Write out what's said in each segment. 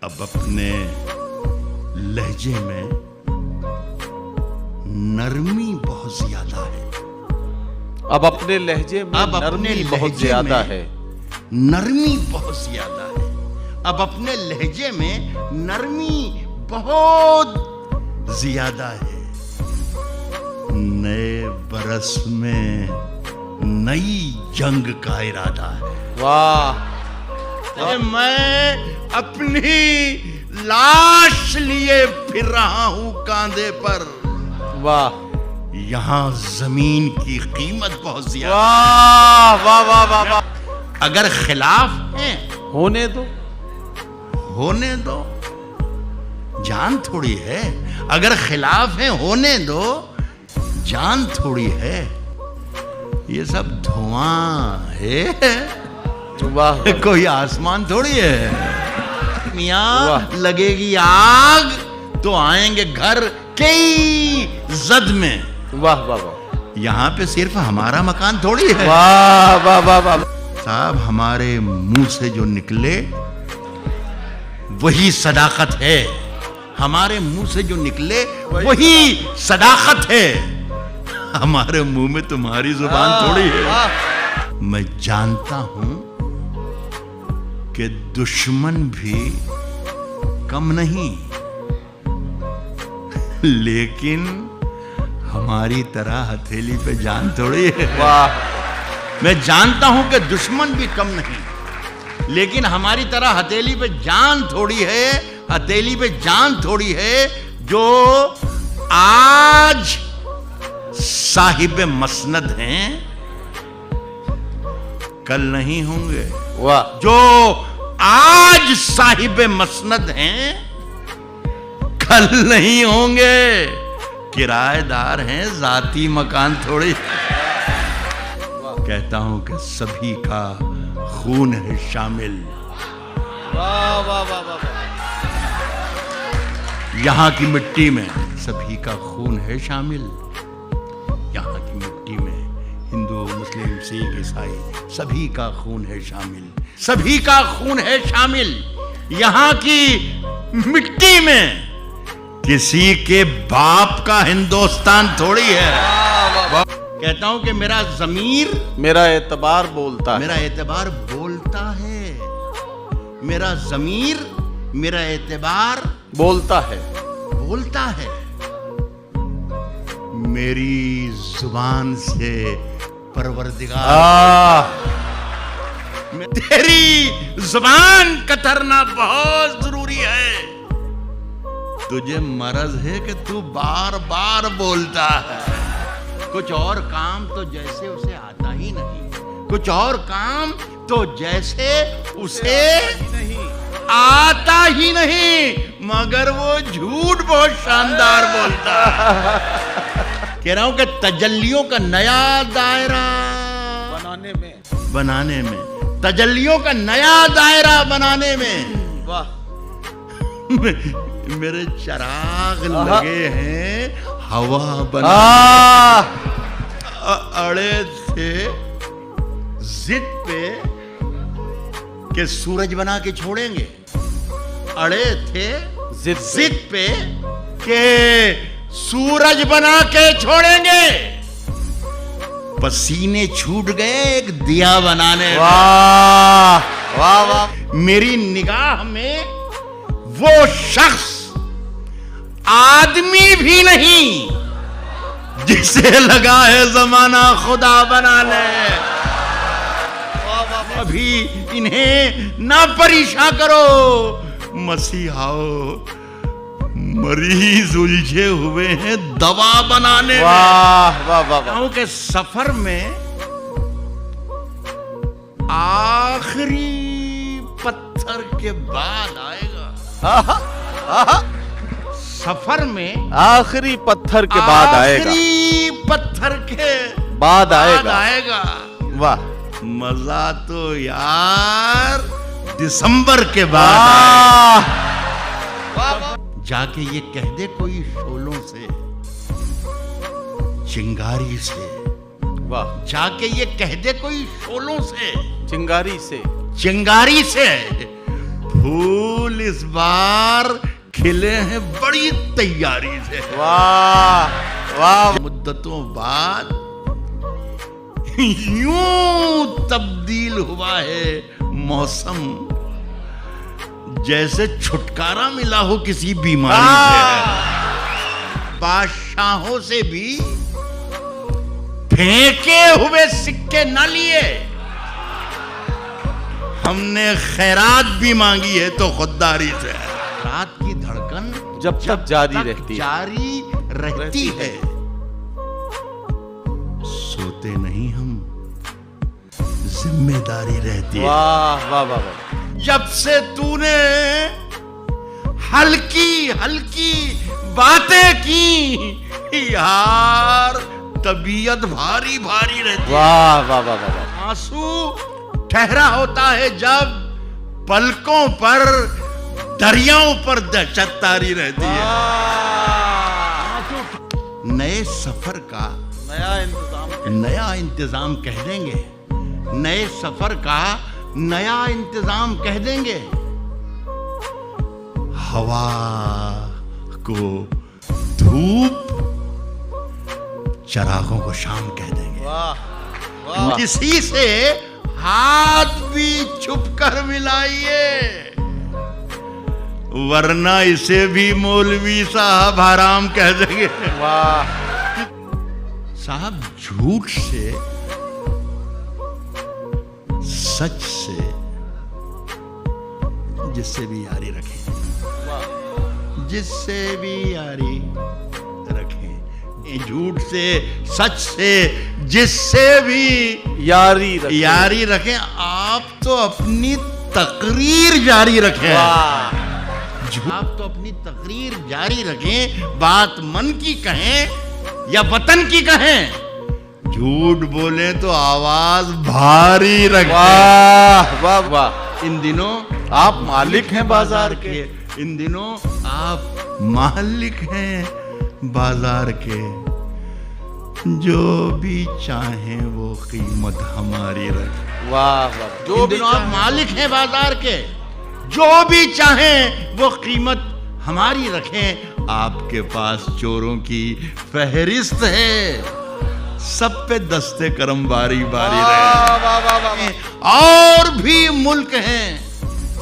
अब अपने लहजे में नरमी बहुत ज्यादा है। अब अपने लहजे में नरमी बहुत ज्यादा है। नरमी बहुत ज्यादा है। अब अपने लहजे में नरमी बहुत ज्यादा है। नए बरस में नई जंग का इरादा है। वाह। मैं अपनी लाश लिए फिर रहा हूं कांधे पर। वाह। यहां जमीन की कीमत बहुत ज्यादा। वाह वाह वाह वाह वाह। अगर खिलाफ है होने दो, होने दो, जान थोड़ी है। अगर खिलाफ है होने दो, जान थोड़ी है। ये सब धुआं है। वाह। कोई आसमान थोड़ी है। मियां लगेगी आग तो आएंगे घर कई जद में। वाह वाह वाह। यहाँ पे सिर्फ हमारा मकान थोड़ी है। वाह वाह वाह वाह। साहब, हमारे मुंह से जो निकले वही सदाकत है। हमारे मुंह से जो निकले वही सदाकत है। हमारे मुंह में तुम्हारी जुबान थोड़ी है। मैं जानता हूं कि दुश्मन भी कम नहीं, लेकिन हमारी तरह हथेली पे जान थोड़ी है। वाह। मैं जानता हूं कि दुश्मन भी कम नहीं, लेकिन हमारी तरह हथेली पे जान थोड़ी है। हथेली पे जान थोड़ी है। जो आज साहिब मसनद हैं, कल नहीं होंगे। वाह। जो आज साहिब मसनद हैं, कल नहीं होंगे। किराएदार हैं, जाती मकान थोड़ी। कहता हूं कि सभी का खून है शामिल। वाह वाह वाह वाह। यहां की मिट्टी में सभी का खून है शामिल। यहां की मिट्टी में हिंदू, मुस्लिम, सिख, ईसाई सभी का खून है शामिल। सभी का खून है शामिल। यहां की मिट्टी में किसी के बाप का हिंदुस्तान थोड़ी है। कहता हूं कि मेरा ज़मीर, मेरा एतबार बोलता है। मेरा एतबार बोलता है। मेरा ज़मीर, मेरा एतबार बोलता है। बोलता है। मेरी जुबान से परवरदिगार, तेरी जुबान कतरना बहुत जरूरी है। तुझे मर्ज है कि तू बार बार बोलता है। कुछ और काम तो जैसे उसे आता ही नहीं। कुछ और काम तो जैसे उसे आता ही नहीं, मगर वो झूठ बहुत शानदार बोलता है। कह रहा हूं कि तजल्लियों का नया दायरा बनाने में तजल्लियों का नया दायरा बनाने में। वाह। मेरे चिराग लगे हैं हवा बना। अड़े थे जिद पे कि सूरज बना के छोड़ेंगे। अड़े थे जिद पे कि सूरज बना के छोड़ेंगे। पसीने छूट गए एक दिया बनाने में। वाह वाह वाह। मेरी निगाह में वो शख्स आदमी भी नहीं जिसे लगा है जमाना खुदा बना ले। अभी इन्हें ना परेशान करो। मसीहाओ, मरीज उलझे हुए हैं दवा बनाने में। वाह वाह वाह वाह। के सफर में आखिरी पत्थर के बाद आएगा। सफर में आखिरी पत्थर के बाद आएगा। आखिरी पत्थर के बाद आएगा। वाह। मजा तो यार दिसंबर के बाद। जाके ये कह दे कोई शोलों से, चिंगारी से। वाह। जाके ये कह दे कोई शोलों से, चिंगारी से, चिंगारी से फूल इस बार खिले हैं बड़ी तैयारी से। वाह वाह। मुद्दतों बाद यूं तब्दील हुआ है मौसम, जैसे छुटकारा मिला हो किसी बीमारी से। बादशाहों से भी फेंके हुए सिक्के न लिए, हमने खैरात भी मांगी है तो खुददारी से। रात की धड़कन जब तक जारी रहती है, जारी रहती है। सोते नहीं हम, जिम्मेदारी रहती है। वाह वाह वाह वाह। जब से तूने हल्की हल्की बातें की यार, तबीयत भारी भारी रहती है। वाह वाह वाह वाह। आंसू ठहरा होता है जब पलकों पर दरियाओं पर दहशत तारी रहती है। नए सफर का नया इंतजाम कह देंगे, नए सफर का नया इंतजाम कह देंगे। हवा को धूप, चरागों को शाम कह देंगे। वाह वाह। किसी से हाथ भी छुप कर मिलाइए, वरना इसे भी मौलवी साहब हराम कह देंगे। वाह साहब, झूठ से, सच से जिससे भी यारी रखें, जिससे भी यारी रखें, झूठ से, सच से, जिससे भी यारी रखें। आप तो अपनी तकरीर जारी रखें। आप तो अपनी तकरीर जारी रखें, बात मन की कहें या वतन की कहें। झूठ बोले तो आवाज भारी रखें। वाह वाह वाह। इन दिनों आप मालिक हैं बाजार के। इन दिनों आप मालिक हैं बाजार के। जो भी चाहें वो कीमत हमारी रखें। वाह वाह। जो दिनों आप मालिक हैं बाजार के, जो भी चाहें वो कीमत हमारी रखें। आपके पास चोरों की फहरिस्त है, सब पे दस्ते करम बारी बारी रहे। और भी मुल्क हैं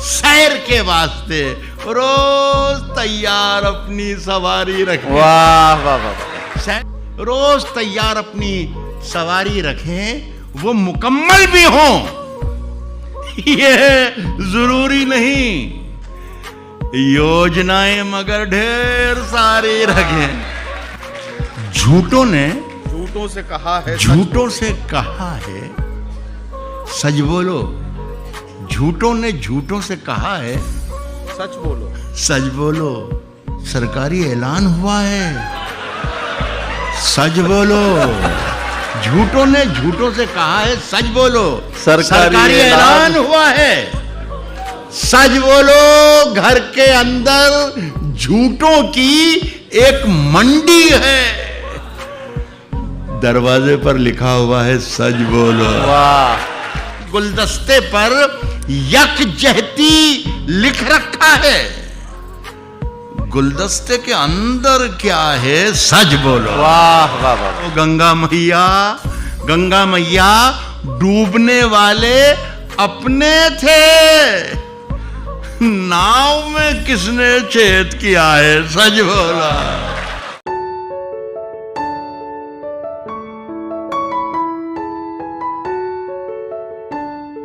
सैर के वास्ते, रोज तैयार अपनी सवारी रखें। वाह वाह वाह। रोज तैयार अपनी सवारी रखें, वो मुकम्मल भी हों ये जरूरी नहीं। योजनाएं मगर ढेर सारी रखें। झूठों ने झूठों से कहा है, झूठों से कहा है सच बोलो। झूठों ने झूठों से कहा है सच बोलो। सच बोलो। सरकारी ऐलान हुआ है, सच बोलो। झूठों ने झूठों से कहा है सच बोलो। सरकारी ऐलान हुआ है, सच बोलो। घर के अंदर झूठों की एक मंडी है, दरवाजे पर लिखा हुआ है सच बोलो। वाह। गुलदस्ते पर यकजहती लिख रखा है, गुलदस्ते के अंदर क्या है सच बोलो। वाह वाह वाह। तो गंगा मैया डूबने वाले अपने थे, नाव में किसने छेद किया है सच बोला।